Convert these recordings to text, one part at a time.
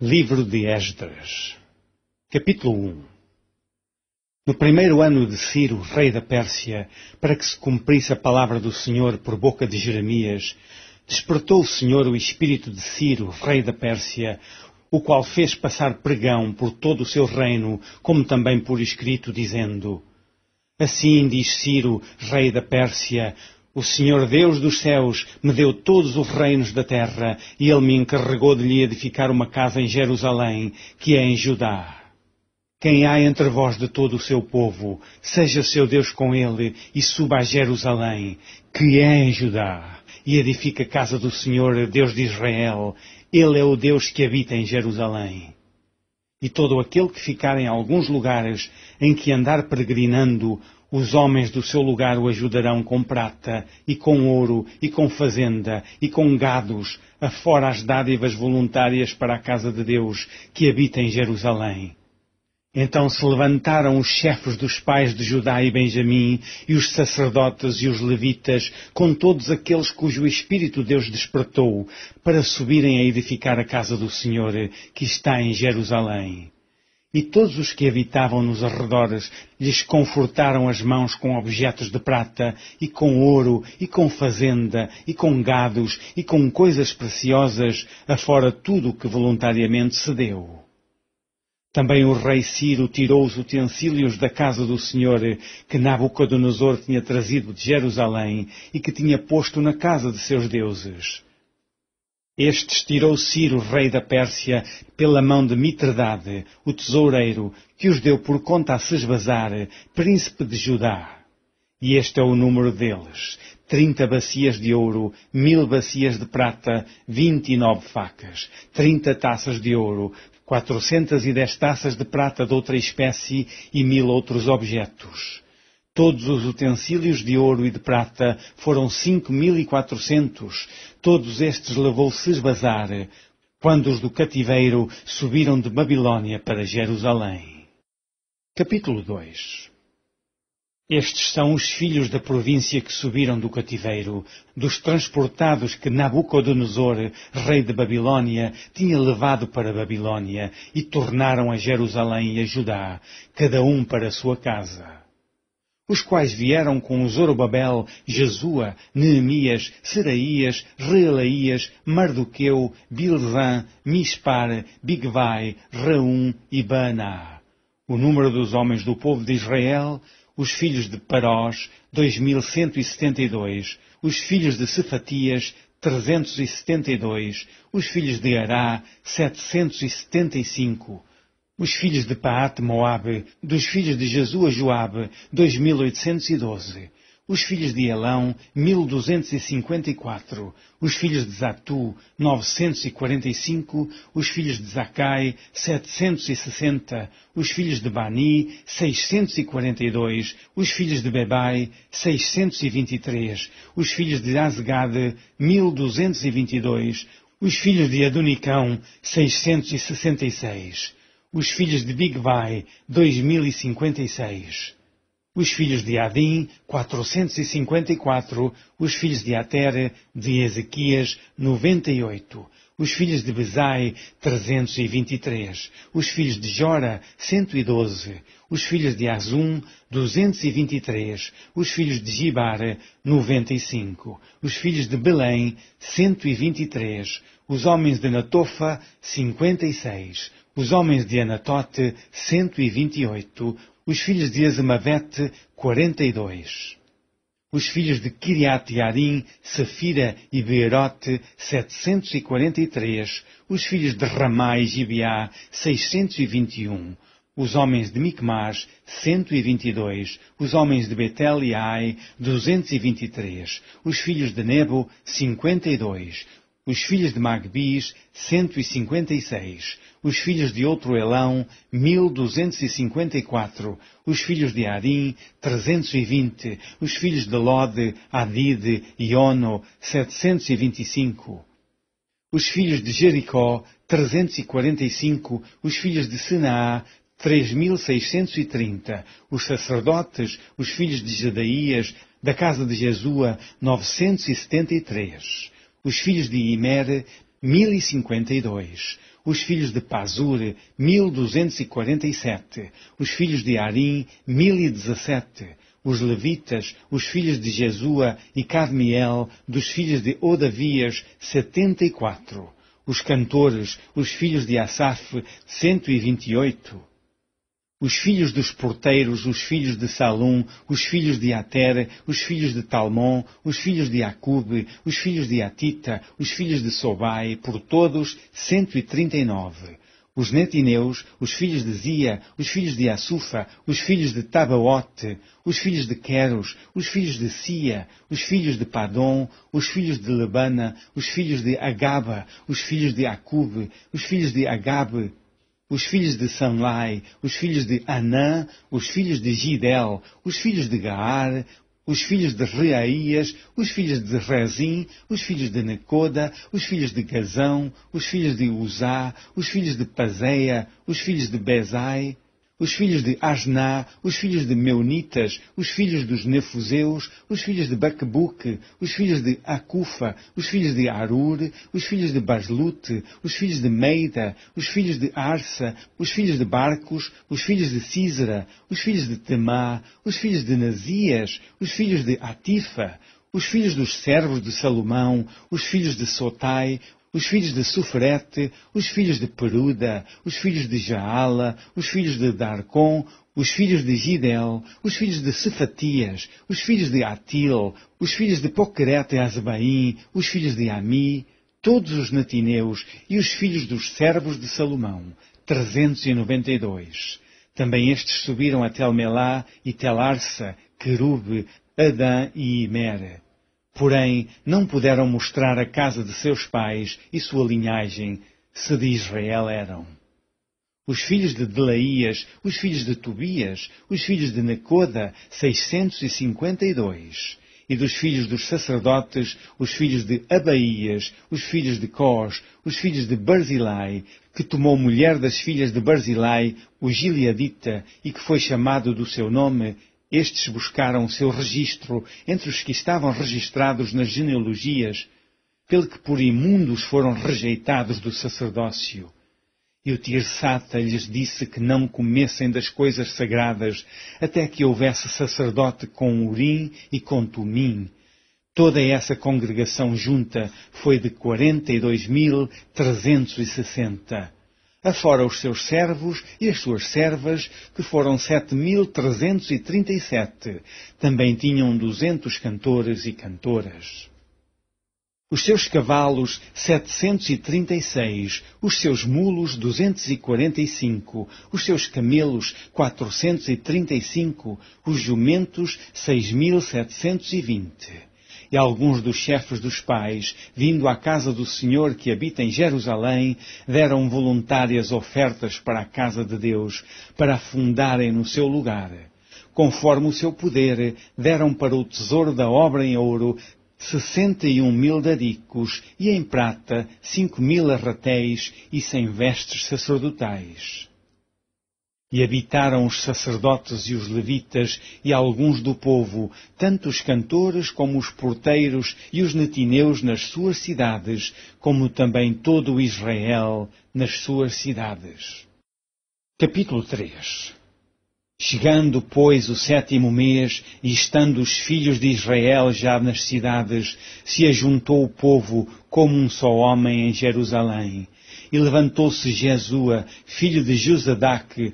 Livro de Esdras, capítulo 1. No primeiro ano de Ciro, rei da Pérsia, para que se cumprisse a palavra do Senhor por boca de Jeremias, despertou o Senhor o espírito de Ciro, rei da Pérsia, o qual fez passar pregão por todo o seu reino, como também por escrito, dizendo: Assim diz Ciro, rei da Pérsia: O Senhor Deus dos céus me deu todos os reinos da terra, e Ele me encarregou de lhe edificar uma casa em Jerusalém, que é em Judá. Quem há entre vós de todo o seu povo, seja seu Deus com ele, e suba a Jerusalém, que é em Judá, e edifique a casa do Senhor, Deus de Israel. Ele é o Deus que habita em Jerusalém. E todo aquele que ficar em alguns lugares em que andar peregrinando, os homens do seu lugar o ajudarão com prata, e com ouro, e com fazenda, e com gados, afora as dádivas voluntárias para a casa de Deus, que habita em Jerusalém. Então se levantaram os chefes dos pais de Judá e Benjamim, e os sacerdotes e os levitas, com todos aqueles cujo Espírito Deus despertou, para subirem a edificar a casa do Senhor, que está em Jerusalém. E todos os que habitavam nos arredores lhes confortaram as mãos com objetos de prata, e com ouro, e com fazenda, e com gados, e com coisas preciosas, afora tudo o que voluntariamente se deu. Também o rei Ciro tirou os utensílios da casa do Senhor, que Nabucodonosor tinha trazido de Jerusalém, e que tinha posto na casa de seus deuses. Estes tirou Ciro, rei da Pérsia, pela mão de Mitredade, o tesoureiro, que os deu por conta a Sesbazar, príncipe de Judá. E este é o número deles: 30 bacias de ouro, 1000 bacias de prata, 29 facas, 30 taças de ouro, 410 taças de prata de outra espécie e 1000 outros objetos. Todos os utensílios de ouro e de prata foram 5400. Todos estes levou Sesbazar, quando os do cativeiro subiram de Babilônia para Jerusalém. Capítulo 2. Estes são os filhos da província que subiram do cativeiro, dos transportados que Nabucodonosor, rei de Babilônia, tinha levado para Babilônia, e tornaram a Jerusalém e a Judá, cada um para a sua casa. Os quais vieram com Zorobabel, Jesua, Neemias, Seraías, Reelaías, Mardoqueu, Bilzã, Mispar, Bigvai, Reum e Baaná. O número dos homens do povo de Israel: os filhos de Parós, 2172, os filhos de Cefatias, 372, os filhos de Ará, 775, os filhos de Paate-Moabe, dos filhos de Jesua Joabe, 2812, os filhos de Elão, 1254, os filhos de Zatu, 945, os filhos de Zacai, 760, os filhos de Bani, 642, os filhos de Bebai, 623, os filhos de Azgade, 1222, os filhos de Adonicão, 666, os filhos de Bigvai, 2056. Os filhos de Adim, 454, os filhos de Ater, de Ezequias, 98, os filhos de Bezai, 323, os filhos de Jora, 112, os filhos de Azum, 223, os filhos de Gibar, 95, os filhos de Belém, 123, os homens de Natofa, 56, os homens de Anatote, 128, os filhos de Azemavete, 42. Os filhos de Kiriat-Jearim, Safira e Beerote, 743. Os filhos de Ramá e Gibeá, 621. Os homens de Micmas, 122. Os homens de Betel e Ai, 223. Os filhos de Nebo, 52. Os filhos de Magbis, 156. Os filhos de outro Elão, 1254. Os filhos de Arim, 320. Os filhos de Lode, Adide e Ono, 725. Os filhos de Jericó, 345. Os filhos de Senaá, 3630. Os sacerdotes, os filhos de Jedaías, da casa de Jesua, 973. Os filhos de Imer, 1052. Os filhos de Pazur, 1247. Os filhos de Arim, 1017. Os levitas, os filhos de Jesua e Cadmiel, dos filhos de Odavias, 74. Os cantores, os filhos de Asaf, 128. Os filhos dos porteiros, os filhos de Salum, os filhos de Ater, os filhos de Talmon, os filhos de Acube, os filhos de Atita, os filhos de Sobai, por todos 139. Os netineus, os filhos de Zia, os filhos de Assufa, os filhos de Tabaote, os filhos de Queros, os filhos de Sia, os filhos de Padom, os filhos de Lebana, os filhos de Agaba, os filhos de Acube, os filhos de Agabe, os filhos de Sanlai, os filhos de Anã, os filhos de Gidel, os filhos de Gaar, os filhos de Reaías, os filhos de Rezim, os filhos de Necoda, os filhos de Gazão, os filhos de Uzá, os filhos de Pazeia, os filhos de Bezai, os filhos de Asná, os filhos de Meunitas, os filhos dos Nefuseus, os filhos de Baquebuque, os filhos de Acufa, os filhos de Arur, os filhos de Baslute, os filhos de Meida, os filhos de Arsa, os filhos de Barcos, os filhos de Císera, os filhos de Temá, os filhos de Nazias, os filhos de Atifa, os filhos dos servos de Salomão, os filhos de Sotai, os filhos de Sufrete, os filhos de Peruda, os filhos de Jaala, os filhos de Darcon, os filhos de Gidel, os filhos de Cefatias, os filhos de Atil, os filhos de Poquerete e Azebaim, os filhos de Ami, todos os netineus e os filhos dos servos de Salomão, 392. Também estes subiram a Telmelá e Telarsa, Querube, Adã e Imer. Porém, não puderam mostrar a casa de seus pais e sua linhagem, se de Israel eram. Os filhos de Delaías, os filhos de Tobias, os filhos de Necoda, 652. E dos filhos dos sacerdotes, os filhos de Abaías, os filhos de Cós, os filhos de Barzilai, que tomou mulher das filhas de Barzilai, o Gileadita, e que foi chamado do seu nome. Estes buscaram o seu registro entre os que estavam registrados nas genealogias, pelo que por imundos foram rejeitados do sacerdócio. E o Tirsata lhes disse que não comessem das coisas sagradas, até que houvesse sacerdote com Urim e com Tumim. Toda essa congregação junta foi de 42.360. Afora os seus servos e as suas servas, que foram 7.337. Também tinham 200 cantores e cantoras. Os seus cavalos, 736. Os seus mulos, 245. Os seus camelos, 435. Os jumentos, 6.720. E alguns dos chefes dos pais, vindo à casa do Senhor que habita em Jerusalém, deram voluntárias ofertas para a casa de Deus, para a fundarem no seu lugar. Conforme o seu poder, deram para o tesouro da obra em ouro 61.000 dadicos, e em prata 5.000 arratéis e 100 vestes sacerdotais. E habitaram os sacerdotes e os levitas e alguns do povo, tanto os cantores como os porteiros e os netineus nas suas cidades, como também todo o Israel nas suas cidades. Capítulo 3. Chegando, pois, o 7º mês, e estando os filhos de Israel já nas cidades, se ajuntou o povo como um só homem em Jerusalém. E levantou-se Jesua, filho de Josadaque,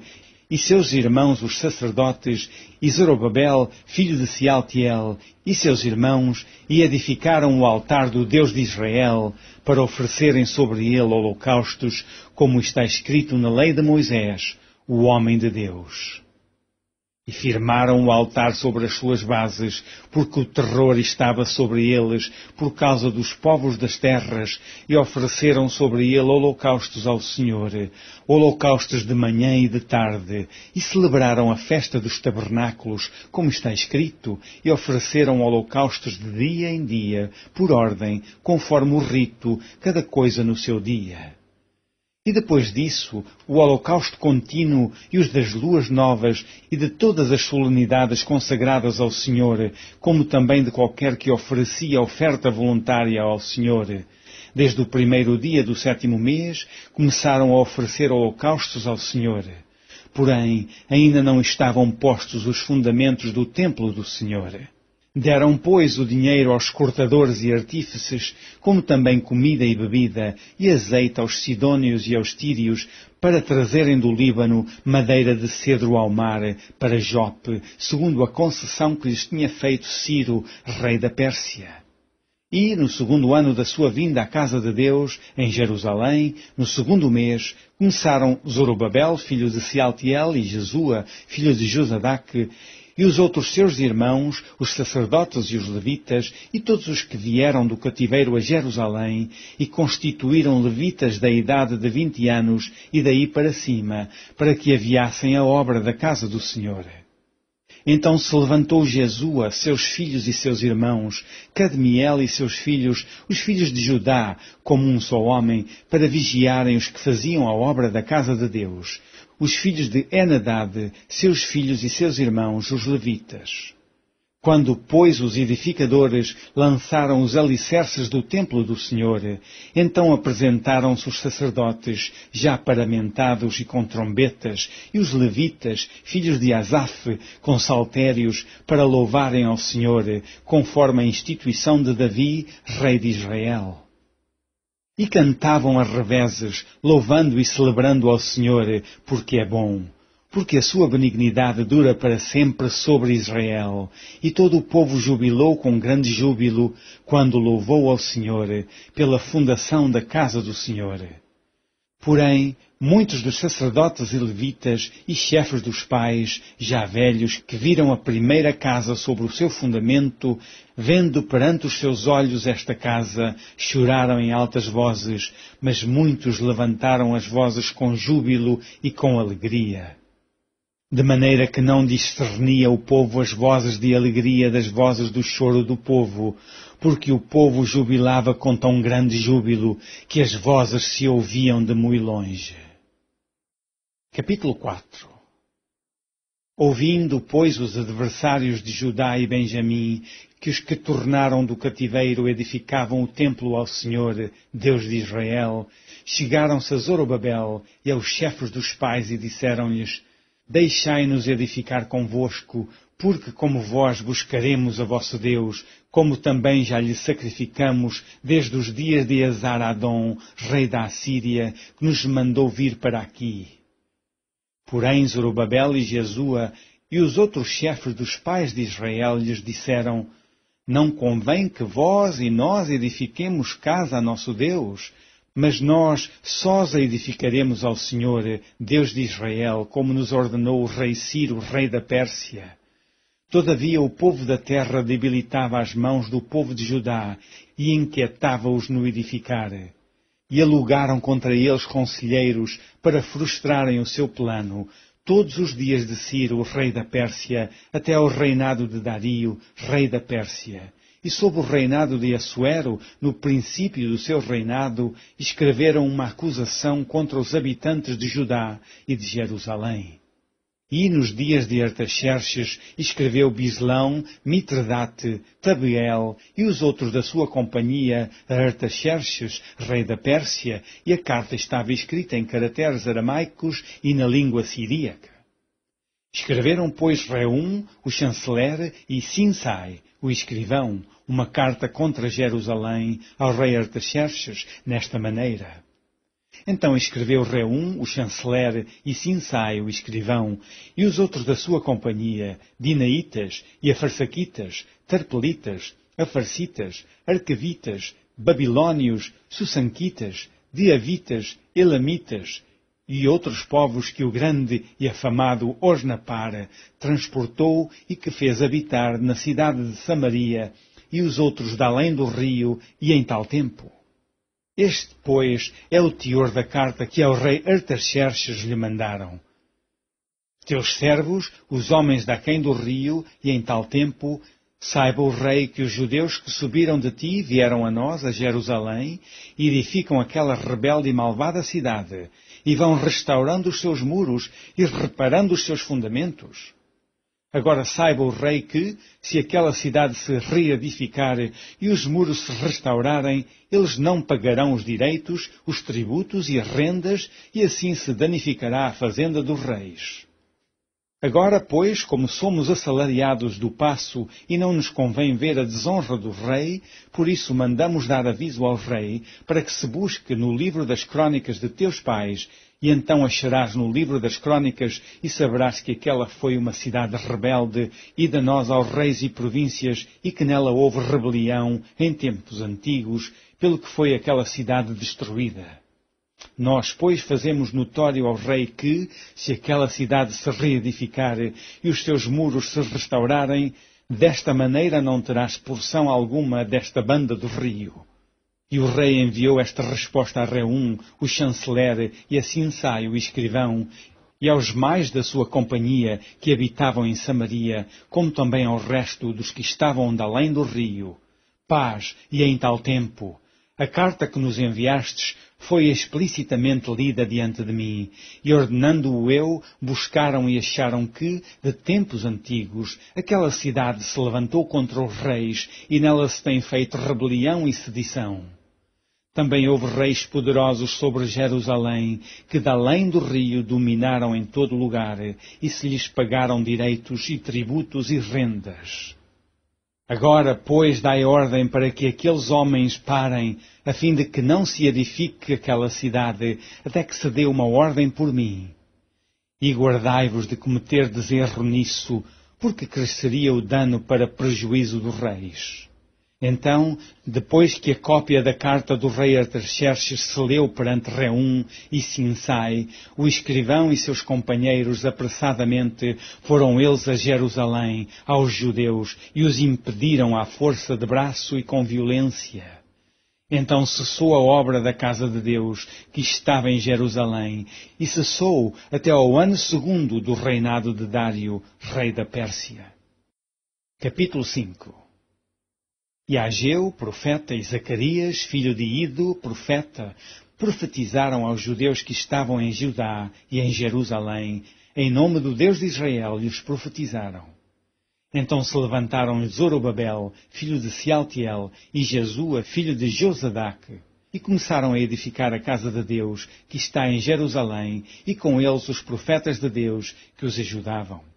e seus irmãos os sacerdotes, e Zorobabel, filho de Sealtiel, e seus irmãos, e edificaram o altar do Deus de Israel, para oferecerem sobre ele holocaustos, como está escrito na lei de Moisés, o homem de Deus. E firmaram o altar sobre as suas bases, porque o terror estava sobre eles, por causa dos povos das terras, e ofereceram sobre ele holocaustos ao Senhor, holocaustos de manhã e de tarde, e celebraram a festa dos tabernáculos, como está escrito, e ofereceram holocaustos de dia em dia, por ordem, conforme o rito, cada coisa no seu dia. E depois disso, o holocausto contínuo e os das luas novas e de todas as solenidades consagradas ao Senhor, como também de qualquer que oferecia oferta voluntária ao Senhor. desde o primeiro dia do 7º mês, começaram a oferecer holocaustos ao Senhor. Porém, ainda não estavam postos os fundamentos do templo do Senhor. Deram, pois, o dinheiro aos cortadores e artífices, como também comida e bebida, e azeite aos sidônios e aos tírios, para trazerem do Líbano madeira de cedro ao mar, para Jope, segundo a concessão que lhes tinha feito Ciro, rei da Pérsia. E, no 2º ano da sua vinda à casa de Deus, em Jerusalém, no 2º mês, começaram Zorobabel, filho de Sealtiel, e Jesua, filho de Josadaque, e os outros seus irmãos, os sacerdotes e os levitas, e todos os que vieram do cativeiro a Jerusalém, e constituíram levitas da idade de 20 anos, e daí para cima, para que aviassem a obra da casa do Senhor. Então se levantou Jesua, seus filhos e seus irmãos, Cadmiel e seus filhos, os filhos de Judá, como um só homem, para vigiarem os que faziam a obra da casa de Deus, os filhos de Henadad, seus filhos e seus irmãos, os levitas. Quando, pois, os edificadores lançaram os alicerces do templo do Senhor, então apresentaram-se os sacerdotes, já paramentados e com trombetas, e os levitas, filhos de Asaf, com saltérios, para louvarem ao Senhor, conforme a instituição de Davi, rei de Israel. E cantavam a revezes, louvando e celebrando ao Senhor, porque é bom, porque a sua benignidade dura para sempre sobre Israel. E todo o povo jubilou com grande júbilo, quando louvou ao Senhor, pela fundação da casa do Senhor. Porém, muitos dos sacerdotes e levitas e chefes dos pais, já velhos, que viram a primeira casa sobre o seu fundamento, vendo perante os seus olhos esta casa, choraram em altas vozes, mas muitos levantaram as vozes com júbilo e com alegria. De maneira que não discernia o povo as vozes de alegria das vozes do choro do povo, porque o povo jubilava com tão grande júbilo que as vozes se ouviam de muito longe. Capítulo 4. Ouvindo, pois, os adversários de Judá e Benjamim, que os que tornaram do cativeiro edificavam o templo ao Senhor, Deus de Israel, chegaram-se a Zorobabel e aos chefes dos pais e disseram-lhes: Deixai-nos edificar convosco, porque como vós buscaremos a vosso Deus, como também já lhe sacrificamos desde os dias de Esar-Adom, rei da Assíria, que nos mandou vir para aqui. Porém Zorobabel e Jesua e os outros chefes dos pais de Israel lhes disseram: Não convém que vós e nós edifiquemos casa a nosso Deus, mas nós sós a edificaremos ao Senhor, Deus de Israel, como nos ordenou o rei Ciro, rei da Pérsia. Todavia o povo da terra debilitava as mãos do povo de Judá e inquietava-os no edificar. E alugaram contra eles conselheiros para frustrarem o seu plano, todos os dias de Ciro, rei da Pérsia, até ao reinado de Dario, rei da Pérsia. E sob o reinado de Assuero, no princípio do seu reinado, escreveram uma acusação contra os habitantes de Judá e de Jerusalém. E nos dias de Artaxerxes escreveu Bislão, Mitredate, Tabeel e os outros da sua companhia a Artaxerxes, rei da Pérsia, e a carta estava escrita em caracteres aramaicos e na língua siríaca. Escreveram, pois, Reum, o chanceler, e Sinsai, o escrivão, uma carta contra Jerusalém ao rei Artaxerxes, nesta maneira. Então escreveu Reum, o chanceler, e Sinsai, o escrivão, e os outros da sua companhia, Dinaitas, e Afarsaquitas, Tarpelitas, Afarsitas, Arcavitas, Babilónios, Sussanquitas, Diavitas, Elamitas, e outros povos que o grande e afamado Osnapar transportou e que fez habitar na cidade de Samaria, e os outros de além do rio e em tal tempo. Este, pois, é o teor da carta que ao rei Artaxerxes lhe mandaram. Teus servos, os homens daquém do rio, e em tal tempo, saiba o rei que os judeus que subiram de ti vieram a nós, a Jerusalém, e edificam aquela rebelde e malvada cidade, e vão restaurando os seus muros e reparando os seus fundamentos. Agora saiba o rei que, se aquela cidade se reedificar e os muros se restaurarem, eles não pagarão os direitos, os tributos e as rendas, e assim se danificará a fazenda dos reis. Agora, pois, como somos assalariados do paço e não nos convém ver a desonra do rei, por isso mandamos dar aviso ao rei, para que se busque no livro das crônicas de teus pais, e então acharás no livro das crônicas e saberás que aquela foi uma cidade rebelde e danosa aos reis e províncias, e que nela houve rebelião em tempos antigos, pelo que foi aquela cidade destruída. Nós, pois, fazemos notório ao rei que, se aquela cidade se reedificar e os seus muros se restaurarem, desta maneira não terás porção alguma desta banda do rio. E o rei enviou esta resposta a Reum, o chanceler, e a Sinsai, o escrivão, e aos mais da sua companhia que habitavam em Samaria, como também ao resto dos que estavam de além do rio. Paz, e em tal tempo, a carta que nos enviastes foi explicitamente lida diante de mim, e ordenando-o eu, buscaram e acharam que, de tempos antigos, aquela cidade se levantou contra os reis, e nela se tem feito rebelião e sedição. Também houve reis poderosos sobre Jerusalém, que de além do rio dominaram em todo lugar, e se lhes pagaram direitos e tributos e rendas. Agora, pois, dai ordem para que aqueles homens parem, a fim de que não se edifique aquela cidade, até que se dê uma ordem por mim. E guardai-vos de cometerdes erro nisso, porque cresceria o dano para prejuízo dos reis. Então, depois que a cópia da carta do rei Artaxerxes se leu perante Reum e Sinsai, o escrivão e seus companheiros apressadamente foram eles a Jerusalém, aos judeus, e os impediram à força de braço e com violência. Então cessou a obra da casa de Deus, que estava em Jerusalém, e cessou até ao ano 2º do reinado de Dário, rei da Pérsia. Capítulo 5. E Ageu, profeta, e Zacarias, filho de Ido, profeta, profetizaram aos judeus que estavam em Judá e em Jerusalém, em nome do Deus de Israel, e os profetizaram. Então se levantaram Zorobabel, filho de Sealtiel, e Jesua, filho de Josadaque, e começaram a edificar a casa de Deus, que está em Jerusalém, e com eles os profetas de Deus que os ajudavam.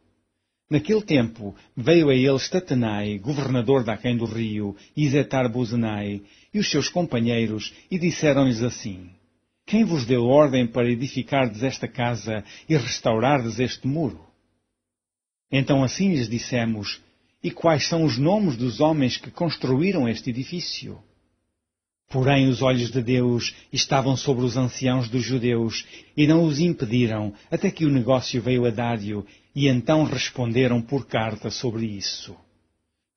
Naquele tempo veio a eles Tatenai, governador daquém do rio, e Zetar-Bozenai, e os seus companheiros, e disseram-lhes assim: Quem vos deu ordem para edificardes esta casa e restaurardes este muro? Então assim lhes dissemos: E quais são os nomes dos homens que construíram este edifício? Porém os olhos de Deus estavam sobre os anciãos dos judeus, e não os impediram, até que o negócio veio a Dário, e então responderam por carta sobre isso.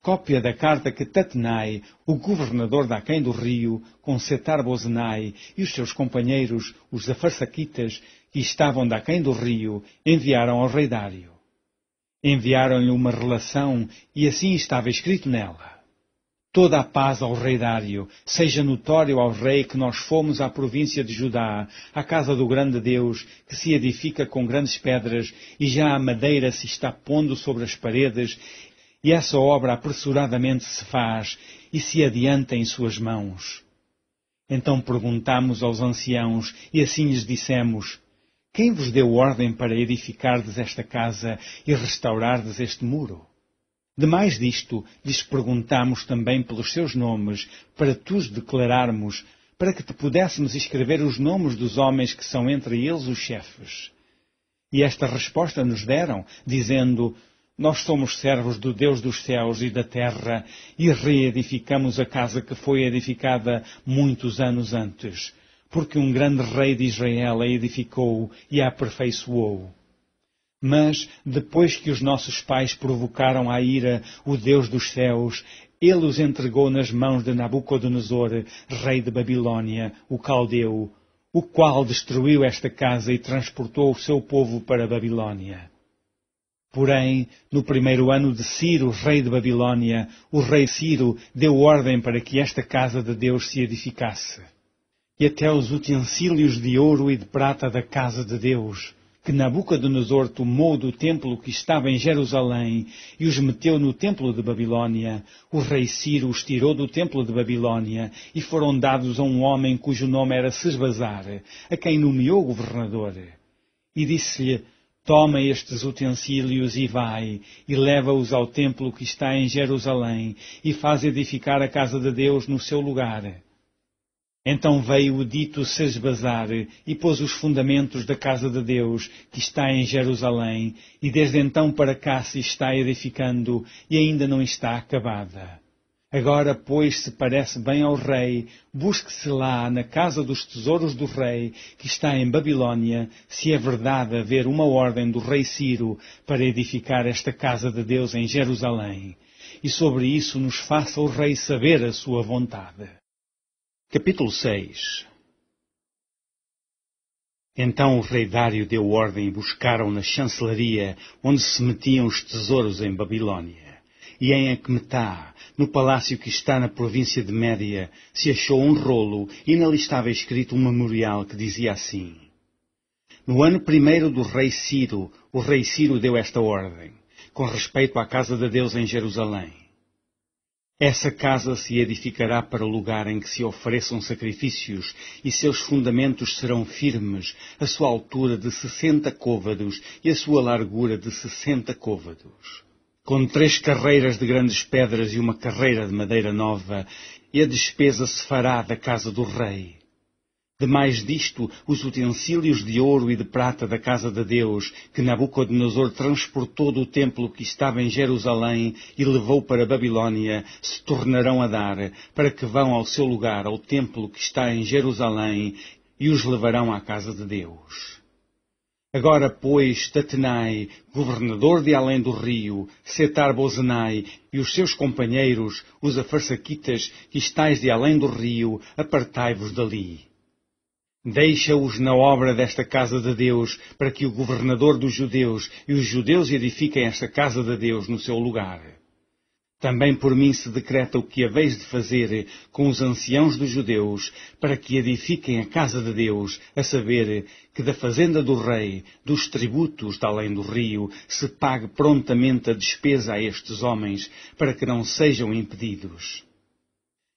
Cópia da carta que Tatenai, o governador daquém do rio, com Setar-Bozenai e os seus companheiros, os Afarsaquitas, que estavam daquém do rio, enviaram ao rei Dário. Enviaram-lhe uma relação, e assim estava escrito nela: Toda a paz ao rei Dário, seja notório ao rei que nós fomos à província de Judá, à casa do grande Deus, que se edifica com grandes pedras, e já a madeira se está pondo sobre as paredes, e essa obra apressuradamente se faz, e se adianta em suas mãos. Então perguntamos aos anciãos, e assim lhes dissemos: Quem vos deu ordem para edificardes esta casa e restaurardes este muro? Demais disto, lhes perguntamos também pelos seus nomes, para te os declararmos, para que te pudéssemos escrever os nomes dos homens que são entre eles os chefes. E esta resposta nos deram, dizendo: Nós somos servos do Deus dos céus e da terra, e reedificamos a casa que foi edificada muitos anos antes, porque um grande rei de Israel a edificou e a aperfeiçoou. Mas, depois que os nossos pais provocaram à ira o Deus dos céus, ele os entregou nas mãos de Nabucodonosor, rei de Babilônia, o caldeu, o qual destruiu esta casa e transportou o seu povo para a Babilônia. Porém, no 1º ano de Ciro, rei de Babilônia, o rei Ciro deu ordem para que esta casa de Deus se edificasse. E até os utensílios de ouro e de prata da casa de Deus, que Nabucodonosor tomou do templo que estava em Jerusalém e os meteu no templo de Babilônia, o rei Ciro os tirou do templo de Babilônia e foram dados a um homem cujo nome era Sesbazar, a quem nomeou governador. E disse-lhe: toma estes utensílios e vai, e leva-os ao templo que está em Jerusalém, e faz edificar a casa de Deus no seu lugar. Então veio o dito Sesbazar e pôs os fundamentos da casa de Deus, que está em Jerusalém, e desde então para cá se está edificando, e ainda não está acabada. Agora, pois, se parece bem ao rei, busque-se lá, na casa dos tesouros do rei, que está em Babilônia, se é verdade haver uma ordem do rei Ciro para edificar esta casa de Deus em Jerusalém. E sobre isso nos faça o rei saber a sua vontade. Capítulo 6. Então o rei Dário deu ordem e buscaram na chancelaria, onde se metiam os tesouros em Babilônia. E em Aqumetá, no palácio que está na província de Média, se achou um rolo, e nele estava escrito um memorial que dizia assim: no ano primeiro do rei Ciro, o rei Ciro deu esta ordem, com respeito à casa de Deus em Jerusalém. Essa casa se edificará para o lugar em que se ofereçam sacrifícios, e seus fundamentos serão firmes, a sua altura de 60 côvados e a sua largura de 60 côvados. Com 3 carreiras de grandes pedras e uma carreira de madeira nova, e a despesa se fará da casa do rei. Demais disto, os utensílios de ouro e de prata da casa de Deus, que Nabucodonosor transportou do templo que estava em Jerusalém e levou para Babilônia, se tornarão a dar, para que vão ao seu lugar, ao templo que está em Jerusalém, e os levarão à casa de Deus. Agora, pois, Tatenai, governador de além do rio, Setar-Bozenai e os seus companheiros, os afarsaquitas, que estáis de além do rio, apartai-vos dali. Deixa-os na obra desta casa de Deus, para que o governador dos judeus e os judeus edifiquem esta casa de Deus no seu lugar. Também por mim se decreta o que haveis de fazer com os anciãos dos judeus, para que edifiquem a casa de Deus, a saber, que da fazenda do rei, dos tributos de além do rio, se pague prontamente a despesa a estes homens, para que não sejam impedidos.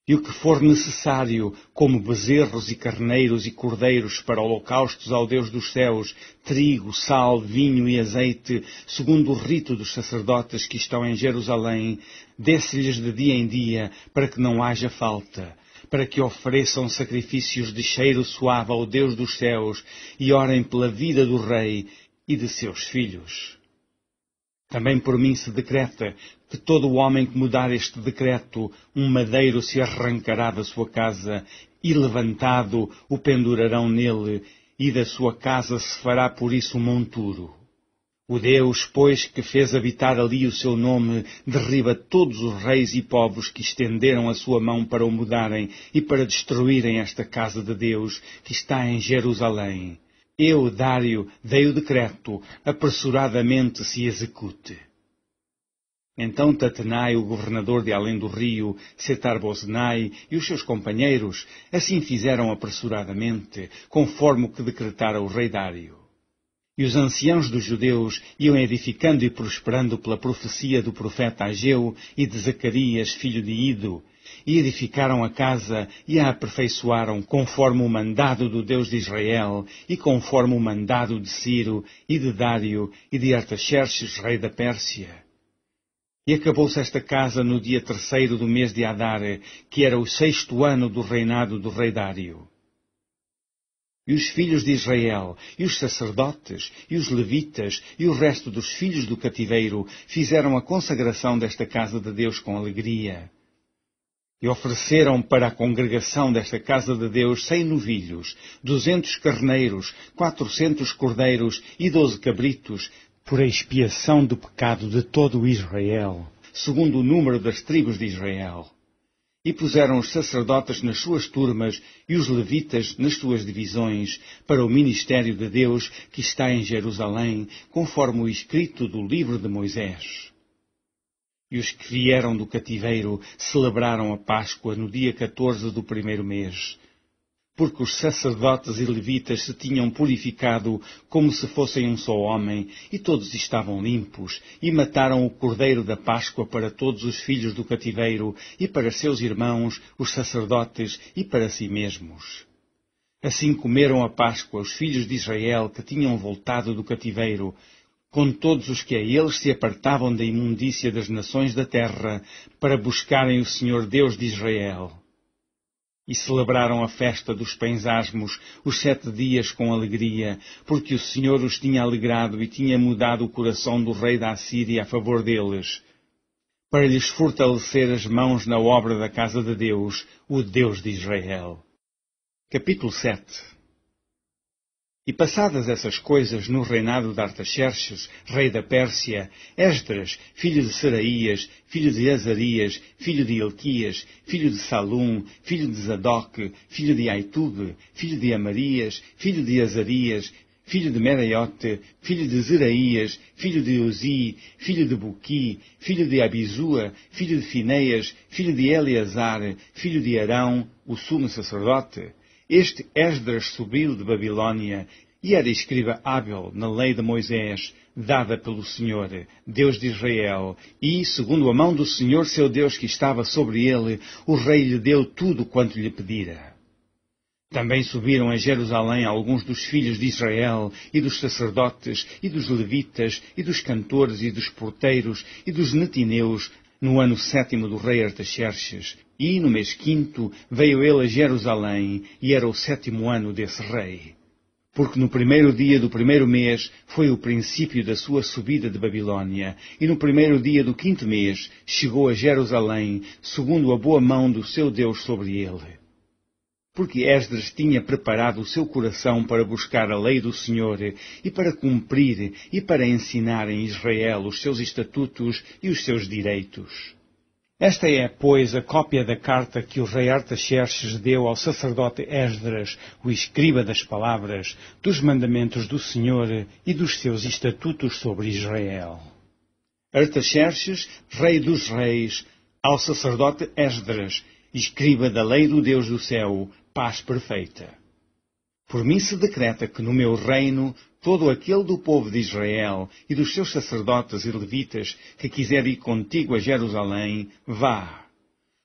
E o que for necessário, como bezerros e carneiros e cordeiros para holocaustos ao Deus dos céus, trigo, sal, vinho e azeite, segundo o rito dos sacerdotes que estão em Jerusalém, desse-lhes de dia em dia, para que não haja falta, para que ofereçam sacrifícios de cheiro suave ao Deus dos céus e orem pela vida do rei e de seus filhos. Também por mim se decreta que todo o homem que mudar este decreto, um madeiro se arrancará da sua casa, e levantado o pendurarão nele, e da sua casa se fará por isso um monturo. O Deus, pois, que fez habitar ali o seu nome, derriba todos os reis e povos que estenderam a sua mão para o mudarem e para destruírem esta casa de Deus, que está em Jerusalém. Eu, Dário, dei o decreto, apressuradamente se execute. Então Tatenai, o governador de além do rio, Setar-Bozenai e os seus companheiros, assim fizeram apressuradamente, conforme o que decretara o rei Dário. E os anciãos dos judeus iam edificando e prosperando pela profecia do profeta Ageu e de Zacarias, filho de Ido, e edificaram a casa e a aperfeiçoaram conforme o mandado do Deus de Israel e conforme o mandado de Ciro e de Dário e de Artaxerxes, rei da Pérsia. E acabou-se esta casa no dia 3º do mês de Adar, que era o 6º ano do reinado do rei Dário. E os filhos de Israel, e os sacerdotes, e os levitas, e o resto dos filhos do cativeiro fizeram a consagração desta casa de Deus com alegria. E ofereceram para a congregação desta casa de Deus 100 novilhos, 200 carneiros, 400 cordeiros e 12 cabritos, por expiação do pecado de todo o Israel, segundo o número das tribos de Israel. E puseram os sacerdotes nas suas turmas e os levitas nas suas divisões, para o ministério de Deus que está em Jerusalém, conforme o escrito do livro de Moisés. E os que vieram do cativeiro celebraram a Páscoa no dia 14 do primeiro mês. porque os sacerdotes e levitas se tinham purificado como se fossem um só homem, e todos estavam limpos, e mataram o cordeiro da Páscoa para todos os filhos do cativeiro, e para seus irmãos, os sacerdotes, e para si mesmos. Assim comeram a Páscoa os filhos de Israel que tinham voltado do cativeiro, com todos os que a eles se apartavam da imundícia das nações da terra, para buscarem o Senhor Deus de Israel. E celebraram a festa dos pães asmos, os 7 dias com alegria, porque o Senhor os tinha alegrado e tinha mudado o coração do rei da Assíria a favor deles, para lhes fortalecer as mãos na obra da casa de Deus, o Deus de Israel. Capítulo 7. E passadas essas coisas no reinado de Artaxerxes, rei da Pérsia, Esdras, filho de Seraías, filho de Azarias, filho de Ilquias, filho de Salum, filho de Zadok, filho de Aitube, filho de Amarias, filho de Azarias, filho de Meraiote, filho de Zeraías, filho de Uzi, filho de Buqui, filho de Abizua, filho de Fineias, filho de Eleazar, filho de Arão, o sumo sacerdote. Este Esdras subiu de Babilônia e era escriba hábil na lei de Moisés, dada pelo Senhor, Deus de Israel, e, segundo a mão do Senhor seu Deus que estava sobre ele, o rei lhe deu tudo quanto lhe pedira. Também subiram a Jerusalém alguns dos filhos de Israel, e dos sacerdotes, e dos levitas, e dos cantores, e dos porteiros, e dos netineus, no ano 7º do rei Artaxerxes, e no mês 5º veio ele a Jerusalém, e era o 7º ano desse rei. Porque no primeiro dia do primeiro mês foi o princípio da sua subida de Babilônia, e no primeiro dia do 5º mês chegou a Jerusalém, segundo a boa mão do seu Deus sobre ele. Porque Esdras tinha preparado o seu coração para buscar a lei do Senhor, e para cumprir, e para ensinar em Israel os seus estatutos e os seus direitos. Esta é, pois, a cópia da carta que o rei Artaxerxes deu ao sacerdote Esdras, o escriba das palavras, dos mandamentos do Senhor e dos seus estatutos sobre Israel. Artaxerxes, rei dos reis, ao sacerdote Esdras, escriba da lei do Deus do céu, paz perfeita. Por mim se decreta que no meu reino todo aquele do povo de Israel e dos seus sacerdotes e levitas que quiser ir contigo a Jerusalém, vá.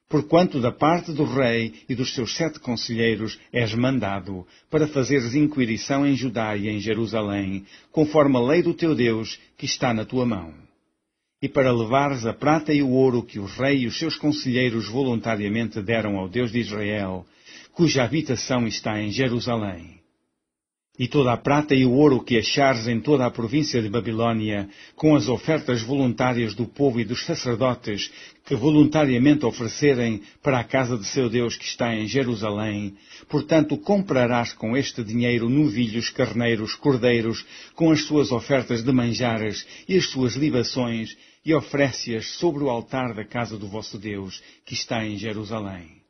Porquanto da parte do rei e dos seus 7 conselheiros és mandado, para fazeres inquirição em Judá e em Jerusalém, conforme a lei do teu Deus que está na tua mão. E para levares a prata e o ouro que o rei e os seus conselheiros voluntariamente deram ao Deus de Israel, cuja habitação está em Jerusalém. E toda a prata e o ouro que achares em toda a província de Babilônia, com as ofertas voluntárias do povo e dos sacerdotes, que voluntariamente oferecerem para a casa de seu Deus que está em Jerusalém, portanto comprarás com este dinheiro novilhos, carneiros, cordeiros, com as suas ofertas de manjares e as suas libações, e oferece-as sobre o altar da casa do vosso Deus, que está em Jerusalém.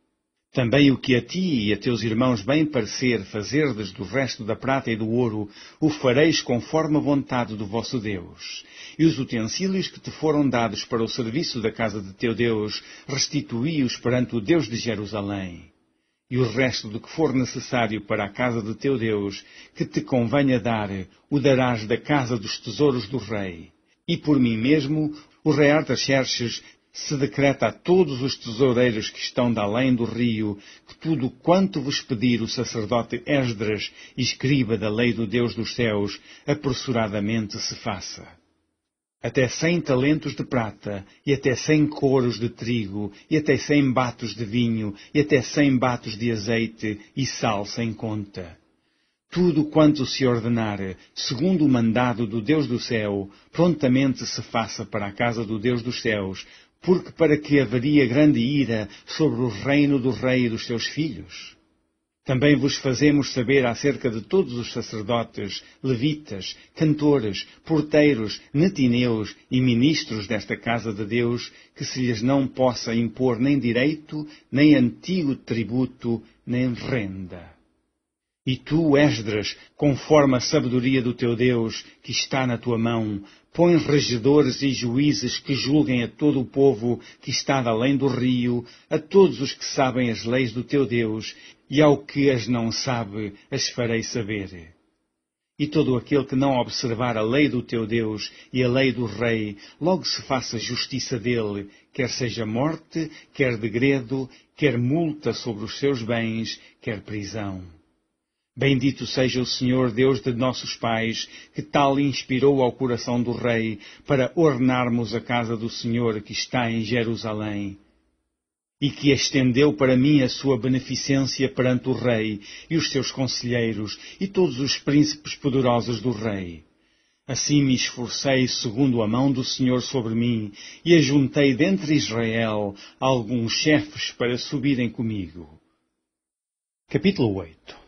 Também o que a ti e a teus irmãos bem parecer fazerdes do resto da prata e do ouro, o fareis conforme a vontade do vosso Deus. E os utensílios que te foram dados para o serviço da casa de teu Deus, restituí-os perante o Deus de Jerusalém. E o resto do que for necessário para a casa de teu Deus, que te convenha dar, o darás da casa dos tesouros do rei. E por mim mesmo, o rei Artaxerxes, se decreta a todos os tesoureiros que estão de além do rio, que tudo quanto vos pedir o sacerdote Esdras, escriba da lei do Deus dos céus, apressuradamente se faça. Até 100 talentos de prata, e até 100 coros de trigo, e até 100 batos de vinho, e até 100 batos de azeite, e sal sem conta. Tudo quanto se ordenar, segundo o mandado do Deus do céu, prontamente se faça para a casa do Deus dos céus, porque para que haveria grande ira sobre o reino do rei e dos seus filhos. Também vos fazemos saber acerca de todos os sacerdotes, levitas, cantores, porteiros, netineus e ministros desta casa de Deus, que se lhes não possa impor nem direito, nem antigo tributo, nem renda. E tu, Esdras, conforme a sabedoria do teu Deus, que está na tua mão, põe regedores e juízes que julguem a todo o povo que está de além do rio, a todos os que sabem as leis do teu Deus, e ao que as não sabe, as farei saber. E todo aquele que não observar a lei do teu Deus e a lei do rei, logo se faça justiça dele, quer seja morte, quer degredo, quer multa sobre os seus bens, quer prisão. Bendito seja o Senhor Deus de nossos pais, que tal inspirou ao coração do rei, para ornarmos a casa do Senhor que está em Jerusalém, e que estendeu para mim a sua beneficência perante o rei e os seus conselheiros e todos os príncipes poderosos do rei. Assim me esforcei segundo a mão do Senhor sobre mim, e ajuntei dentre Israel alguns chefes para subirem comigo. Capítulo 8.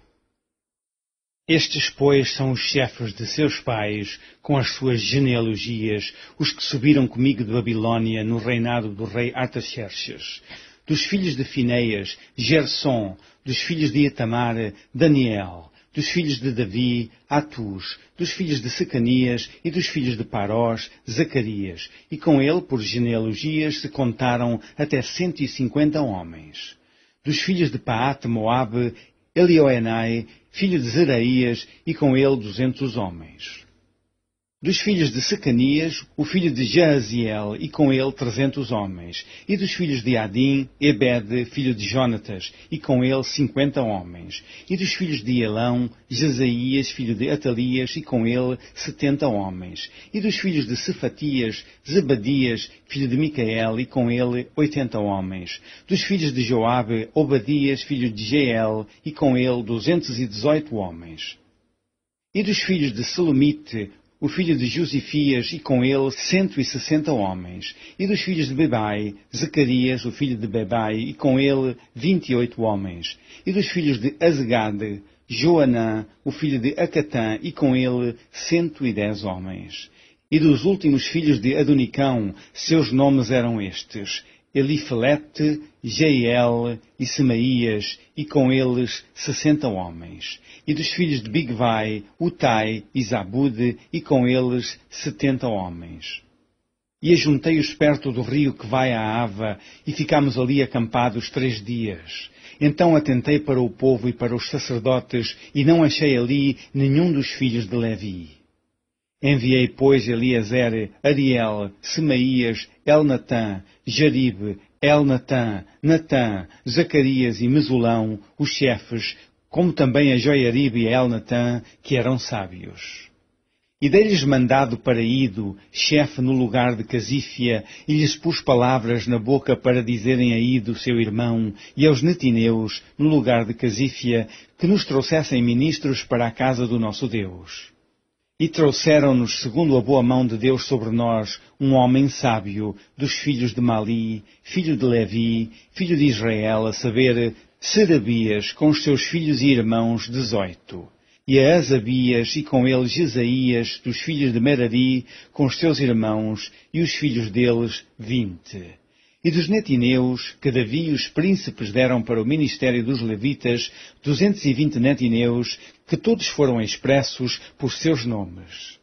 Estes, pois, são os chefes de seus pais, com as suas genealogias, os que subiram comigo de Babilônia no reinado do rei Artaxerxes. Dos filhos de Fineias, Gersom; dos filhos de Itamar, Daniel; dos filhos de Davi, Atus; dos filhos de Secanias e dos filhos de Parós, Zacarias. E com ele, por genealogias, se contaram até 150 homens. Dos filhos de Paate-Moabe, Elioenai, filho de Zeraías, e com ele 200 homens. Dos filhos de Secanias, o filho de Jaaziel, e com ele 300 homens. E dos filhos de Adim, Ebed, filho de Jonatas, e com ele 50 homens. E dos filhos de Elão, Jesaías, filho de Atalias, e com ele 70 homens. E dos filhos de Cefatias, Zebadias, filho de Micael, e com ele 80 homens. Dos filhos de Joabe, Obadias, filho de Jeiel, e com ele 218 homens. E dos filhos de Selomite, o filho de Josifias, e com ele 160 homens. E dos filhos de Bebai, Zacarias, o filho de Bebai, e com ele 28 homens. E dos filhos de Azegade, Joanã, o filho de Acatã, e com ele 110 homens. E dos últimos filhos de Adonicão, seus nomes eram estes: Elifelete, Jeiel e Semaías, e com eles 60 homens. E dos filhos de Bigvai, Utai e Zabude, e com eles 70 homens. E ajuntei-os perto do rio que vai à Ava, e ficámos ali acampados 3 dias. Então atentei para o povo e para os sacerdotes, e não achei ali nenhum dos filhos de Levi. Enviei, pois, Eliezer, Ariel, Semaías, Elnatã, Jaribe, Elnatã, Natã, Zacarias e Mesulão, os chefes, como também a Joiaribe e a Elnatã, que eram sábios. E dei-lhes mandado para Ido, chefe no lugar de Casífia, e lhes pus palavras na boca para dizerem a Ido, seu irmão, e aos netineus, no lugar de Casífia, que nos trouxessem ministros para a casa do nosso Deus. E trouxeram-nos, segundo a boa mão de Deus sobre nós, um homem sábio, dos filhos de Mali, filho de Levi, filho de Israel, a saber, Serabias, com os seus filhos e irmãos, 18. E a Azabias, e com ele Jesaías, dos filhos de Merari, com os seus irmãos, e os filhos deles, 20. E dos netineus, que Davi e os príncipes deram para o ministério dos levitas, 220 netineus, que todos foram expressos por seus nomes.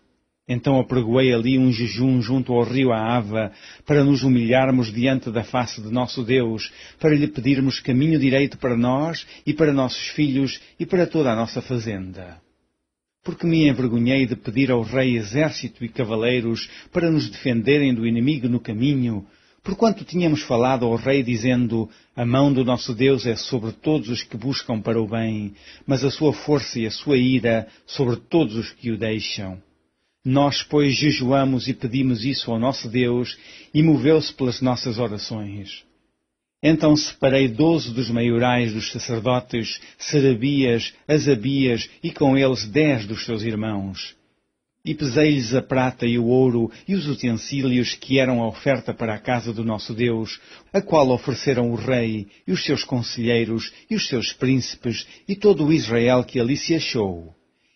Então apregoei ali um jejum junto ao rio Aava, para nos humilharmos diante da face de nosso Deus, para lhe pedirmos caminho direito para nós e para nossos filhos e para toda a nossa fazenda. Porque me envergonhei de pedir ao rei exército e cavaleiros para nos defenderem do inimigo no caminho, porquanto tínhamos falado ao rei dizendo: a mão do nosso Deus é sobre todos os que buscam para o bem, mas a sua força e a sua ira sobre todos os que o deixam. Nós, pois, jejuamos e pedimos isso ao nosso Deus, e moveu-se pelas nossas orações. Então separei 12 dos maiorais dos sacerdotes, Serabias, Azabias, e com eles 10 dos seus irmãos. E pesei-lhes a prata e o ouro e os utensílios que eram a oferta para a casa do nosso Deus, a qual ofereceram o rei, e os seus conselheiros, e os seus príncipes, e todo o Israel que ali se achou.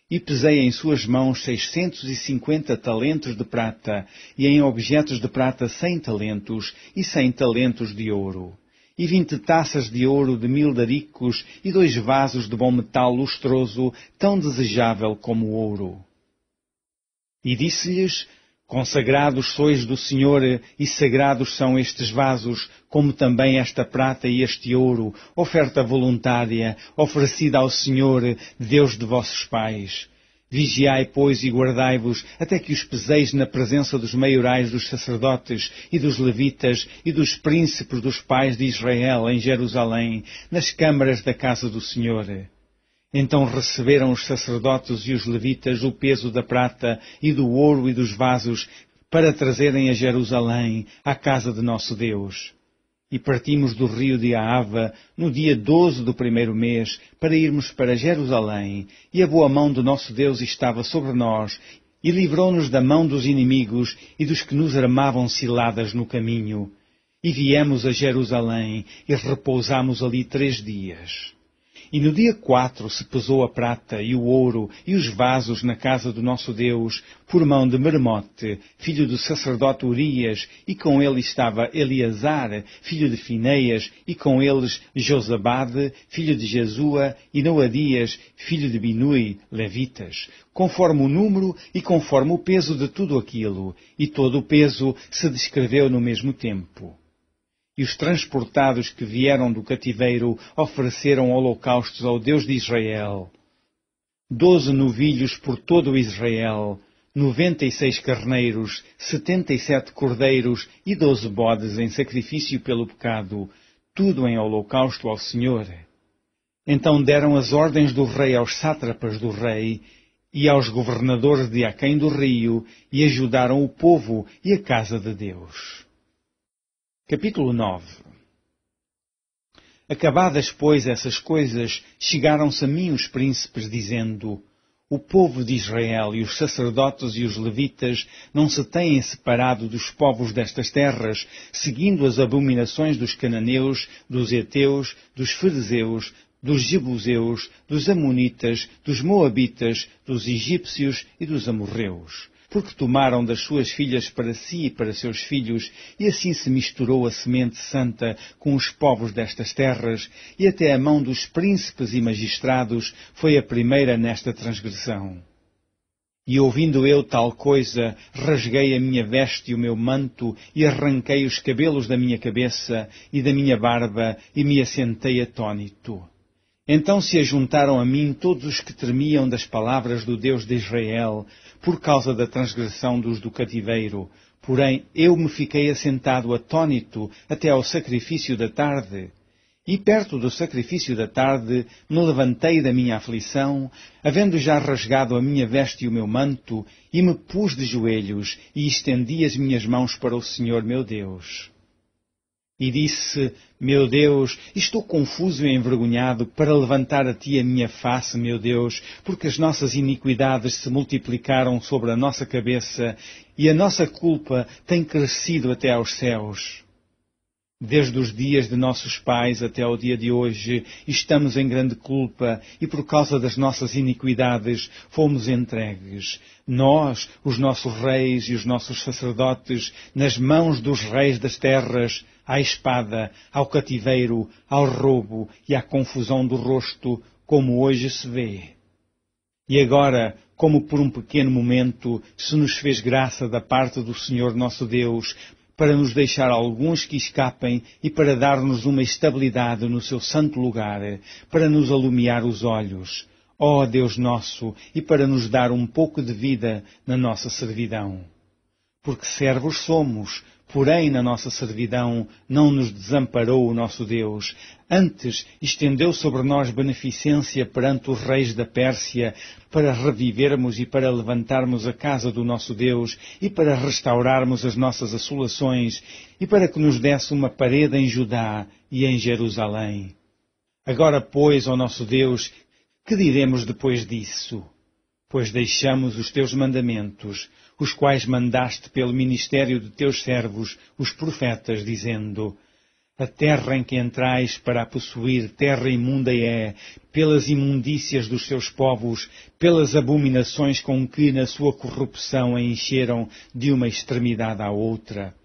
E pesei em suas mãos 650 talentos de prata, e em objetos de prata 100 talentos, e 100 talentos de ouro. E 20 taças de ouro de 1000 daricos, e 2 vasos de bom metal lustroso, tão desejável como o ouro. E disse-lhes: Consagrados sois do Senhor, e sagrados são estes vasos, como também esta prata e este ouro, oferta voluntária, oferecida ao Senhor, Deus de vossos pais. Vigiai, pois, e guardai-vos, até que os peseis na presença dos maiorais dos sacerdotes, e dos levitas, e dos príncipes dos pais de Israel em Jerusalém, nas câmaras da casa do Senhor. Então receberam os sacerdotes e os levitas o peso da prata e do ouro e dos vasos para trazerem a Jerusalém, à casa de nosso Deus. E partimos do rio de Ahava no dia 12 do primeiro mês para irmos para Jerusalém, e a boa mão do nosso Deus estava sobre nós, e livrou-nos da mão dos inimigos e dos que nos armavam ciladas no caminho. E viemos a Jerusalém e repousámos ali 3 dias. E no dia 4 se pesou a prata e o ouro e os vasos na casa do nosso Deus, por mão de Mermote, filho do sacerdote Urias, e com ele estava Eleazar, filho de Fineias, e com eles Josabade, filho de Jesua, e Noadias, filho de Binui, levitas, conforme o número e conforme o peso de tudo aquilo, e todo o peso se descreveu no mesmo tempo. E os transportados que vieram do cativeiro ofereceram holocaustos ao Deus de Israel. 12 novilhos por todo o Israel, 96 carneiros, 77 cordeiros e 12 bodes em sacrifício pelo pecado, tudo em holocausto ao Senhor. Então deram as ordens do rei aos sátrapas do rei e aos governadores de aquém do rio, e ajudaram o povo e a casa de Deus. Capítulo 9. Acabadas, pois, essas coisas, chegaram-se a mim os príncipes, dizendo: O povo de Israel e os sacerdotes e os levitas não se têm separado dos povos destas terras, seguindo as abominações dos cananeus, dos heteus, dos ferezeus, dos jebuseus, dos amonitas, dos moabitas, dos egípcios e dos amorreus. Porque tomaram das suas filhas para si e para seus filhos, e assim se misturou a semente santa com os povos destas terras, e até a mão dos príncipes e magistrados foi a primeira nesta transgressão. E ouvindo eu tal coisa, rasguei a minha veste e o meu manto, e arranquei os cabelos da minha cabeça e da minha barba, e me assentei atônito. Então se ajuntaram a mim todos os que tremiam das palavras do Deus de Israel, por causa da transgressão dos do cativeiro. Porém, eu me fiquei assentado atônito até ao sacrifício da tarde. E perto do sacrifício da tarde me levantei da minha aflição, havendo já rasgado a minha veste e o meu manto, e me pus de joelhos, e estendi as minhas mãos para o Senhor meu Deus. E disse: Meu Deus, estou confuso e envergonhado para levantar a Ti a minha face, meu Deus, porque as nossas iniquidades se multiplicaram sobre a nossa cabeça, e a nossa culpa tem crescido até aos céus. Desde os dias de nossos pais até ao dia de hoje, estamos em grande culpa, e por causa das nossas iniquidades fomos entregues, nós, os nossos reis e os nossos sacerdotes, nas mãos dos reis das terras, à espada, ao cativeiro, ao roubo e à confusão do rosto, como hoje se vê. E agora, como por um pequeno momento, se nos fez graça da parte do Senhor nosso Deus, para nos deixar alguns que escapem e para dar-nos uma estabilidade no seu santo lugar, para nos alumiar os olhos, ó Deus nosso, e para nos dar um pouco de vida na nossa servidão. Porque servos somos, porém na nossa servidão não nos desamparou o nosso Deus. Antes estendeu sobre nós beneficência perante os reis da Pérsia, para revivermos e para levantarmos a casa do nosso Deus, e para restaurarmos as nossas assolações, e para que nos desse uma parede em Judá e em Jerusalém. Agora, pois, ó nosso Deus, que diremos depois disso? Pois deixamos os teus mandamentos, os quais mandaste pelo ministério de teus servos, os profetas, dizendo: A terra em que entrais para a possuir, terra imunda é, pelas imundícias dos seus povos, pelas abominações com que na sua corrupção a encheram de uma extremidade à outra.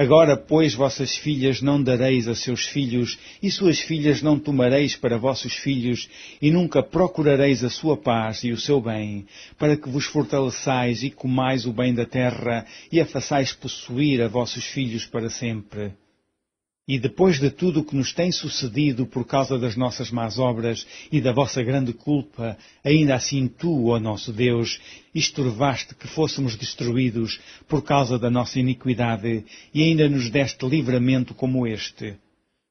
Agora, pois, vossas filhas não dareis a seus filhos, e suas filhas não tomareis para vossos filhos, e nunca procurareis a sua paz e o seu bem, para que vos fortaleçais e comais o bem da terra, e a façais possuir a vossos filhos para sempre. E depois de tudo o que nos tem sucedido por causa das nossas más obras e da vossa grande culpa, ainda assim tu, ó nosso Deus, estorvaste que fôssemos destruídos por causa da nossa iniquidade e ainda nos deste livramento como este.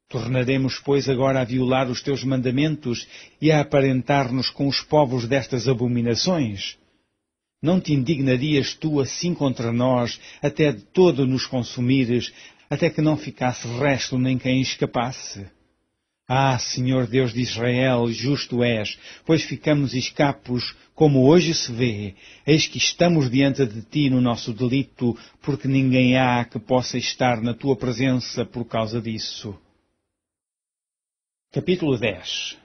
Tornaremos, pois, agora a violar os teus mandamentos e a aparentar-nos com os povos destas abominações? Não te indignarias tu assim contra nós, até de todo nos consumires, até que não ficasse resto nem quem escapasse? Ah, Senhor Deus de Israel, justo és, pois ficamos escapos, como hoje se vê. Eis que estamos diante de ti no nosso delito, porque ninguém há que possa estar na tua presença por causa disso. Capítulo 10.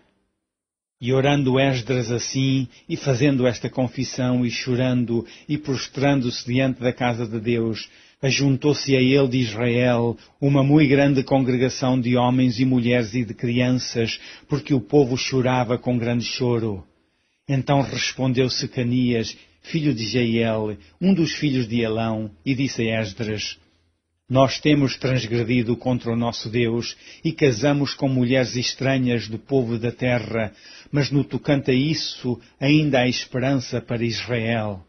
E orando Esdras assim, e fazendo esta confissão, e chorando, e prostrando-se diante da casa de Deus, ajuntou-se a ele de Israel uma muito grande congregação de homens e mulheres e de crianças, porque o povo chorava com grande choro. Então respondeu Secanias, filho de Jeiel, um dos filhos de Elão, e disse a Esdras: Nós temos transgredido contra o nosso Deus e casamos com mulheres estranhas do povo da terra, mas no tocante a isso ainda há esperança para Israel.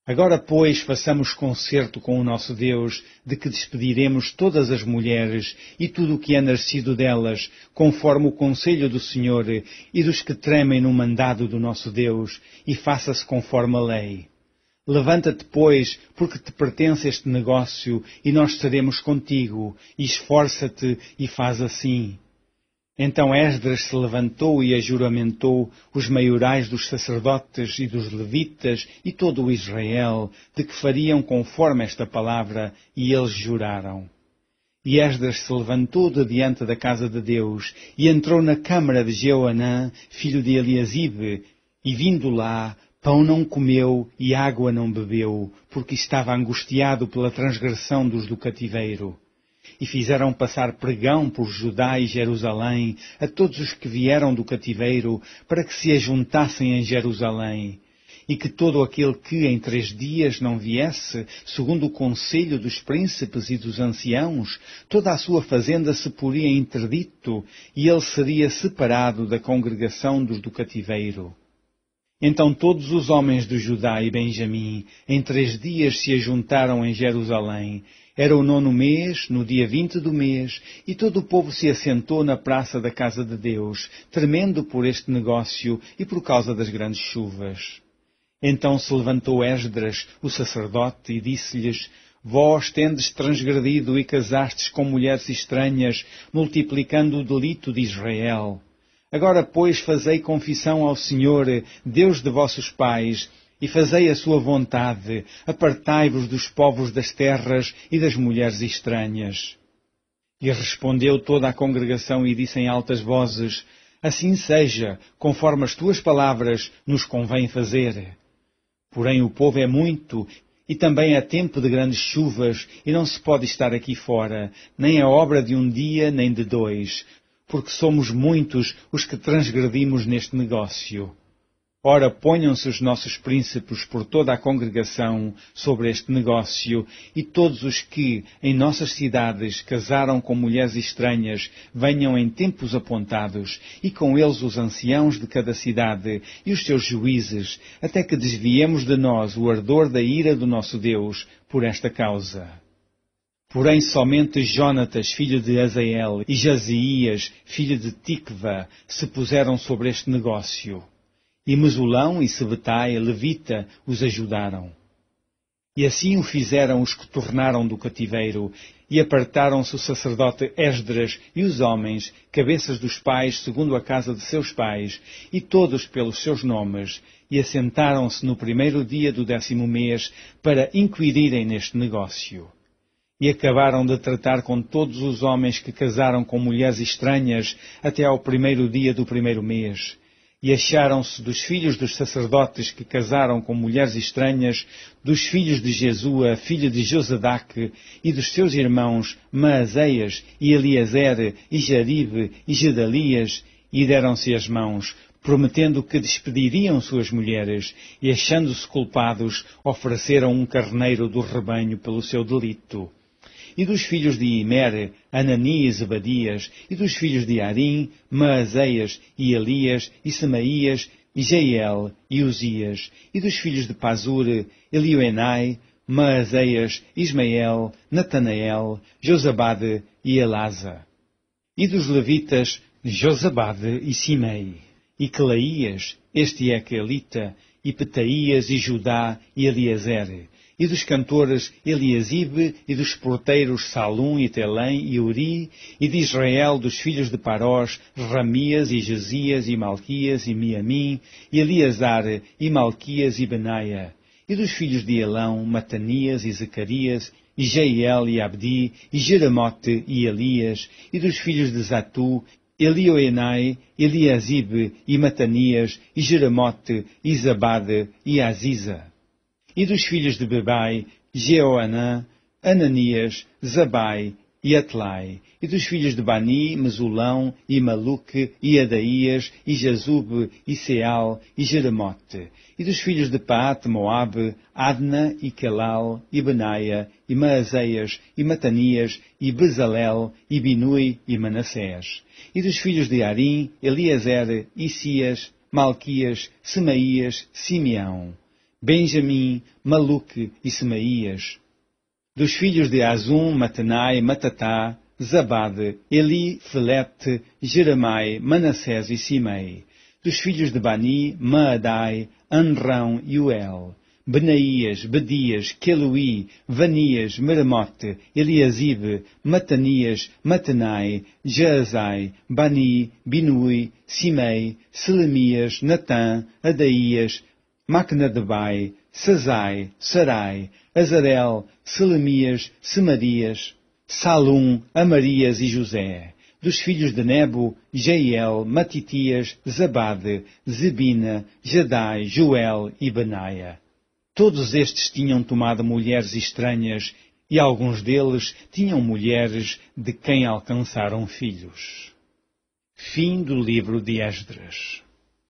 Agora, pois, façamos concerto com o nosso Deus, de que despediremos todas as mulheres e tudo o que é nascido delas, conforme o conselho do Senhor e dos que tremem no mandado do nosso Deus, e faça-se conforme a lei. Levanta-te, pois, porque te pertence este negócio, e nós seremos contigo, e esforça-te e faz assim. Então Esdras se levantou e ajuramentou os maiorais dos sacerdotes e dos levitas e todo o Israel, de que fariam conforme esta palavra, e eles juraram. E Esdras se levantou de diante da casa de Deus, e entrou na câmara de Joanã, filho de Eliasibe, e vindo lá, pão não comeu e água não bebeu, porque estava angustiado pela transgressão dos do cativeiro. E fizeram passar pregão por Judá e Jerusalém a todos os que vieram do cativeiro, para que se ajuntassem em Jerusalém, e que todo aquele que em 3 dias não viesse, segundo o conselho dos príncipes e dos anciãos, toda a sua fazenda se poria em interdito, e ele seria separado da congregação dos do cativeiro. Então todos os homens de Judá e Benjamim, em 3 dias se ajuntaram em Jerusalém. Era o 9º mês, no dia 20 do mês, e todo o povo se assentou na praça da casa de Deus, tremendo por este negócio e por causa das grandes chuvas. Então se levantou Esdras, o sacerdote, e disse-lhes: Vós tendes transgredido e casastes com mulheres estranhas, multiplicando o delito de Israel. Agora, pois, fazei confissão ao Senhor, Deus de vossos pais, e fazei a sua vontade, apartai-vos dos povos das terras e das mulheres estranhas. E respondeu toda a congregação e disse em altas vozes: Assim seja, conforme as tuas palavras nos convém fazer. Porém o povo é muito, e também é tempo de grandes chuvas, e não se pode estar aqui fora, nem é obra de um dia nem de 2, porque somos muitos os que transgredimos neste negócio. Ora, ponham-se os nossos príncipes por toda a congregação sobre este negócio, e todos os que, em nossas cidades, casaram com mulheres estranhas, venham em tempos apontados, e com eles os anciãos de cada cidade, e os seus juízes, até que desviemos de nós o ardor da ira do nosso Deus, por esta causa. Porém somente Jonatas, filho de Azael, e Jazias, filho de Tikva, se puseram sobre este negócio. E Mesulão e Sebetai, levita, os ajudaram. E assim o fizeram os que tornaram do cativeiro, e apartaram-se o sacerdote Esdras e os homens, cabeças dos pais segundo a casa de seus pais, e todos pelos seus nomes, e assentaram-se no 1º dia do 10º mês para inquirirem neste negócio. E acabaram de tratar com todos os homens que casaram com mulheres estranhas até ao 1º dia do 1º mês. E acharam-se dos filhos dos sacerdotes que casaram com mulheres estranhas, dos filhos de Jesua, filho de Josadaque, e dos seus irmãos Maazéias, e Eliezer, e Jaribe, e Gedalias, e deram-se as mãos, prometendo que despediriam suas mulheres, e achando-se culpados, ofereceram um carneiro do rebanho pelo seu delito. E dos filhos de Imer, Anani e Zebadias, e dos filhos de Arim, Maazéias, e Elias, e Semaías, e Jeiel, e Uzias, e dos filhos de Pazur, Elioenai, Maazéias, Ismael, Natanael, Josabade e Elasa. E dos levitas, Josabade e Simei, e Celaías, este é Quelita, e Petaías, e Judá, e Eliezer, e dos cantores Eliasibe, e dos porteiros Salum, e Telém, e Uri, e de Israel dos filhos de Parós, Ramias, e Jezias, e Malquias, e Miamim, e Eleazar, e Malquias, e Benaia, e dos filhos de Elão, Matanias, e Zacarias, e Jeiel, e Abdi, e Jeremote, e Elias, e dos filhos de Zatu, Elioenai, Eliasibe, e Matanias, e Jeremote, e Zabade, e Aziza. E dos filhos de Bebai, Jeoanã, Ananias, Zabai e Atlai. E dos filhos de Bani, Mesulão, e Maluque, e Adaías, e Jazube, e Seal, e Jeremote. E dos filhos de Paat, Moabe, Adna, e Kelal, e Benaia, e Maazéias, e Matanias, e Bezalel, e Binui, e Manassés. E dos filhos de Arim, Eliezer, Isias, Malquias, Semaías, Simeão, Benjamim, Maluque e Semaías. Dos filhos de Azum, Matanai, Matatá, Zabade, Eli, Felete, Jeremai, Manassés e Simei. Dos filhos de Bani, Maadai, Anrão e Uel. Benaías, Bedias, Queluí, Vanias, Meremote, Eliasibe, Matanias, Matanai, Jaazai, Bani, Binui, Simei, Selemias, Natã, Adaías, Macnadebai, Sazai, Sarai, Azarel, Selemias, Semarias, Salum, Amarias e José. Dos filhos de Nebo, Jeiel, Matitias, Zabade, Zebina, Jadai, Joel e Benaia. Todos estes tinham tomado mulheres estranhas, e alguns deles tinham mulheres de quem alcançaram filhos. Fim do livro de Esdras.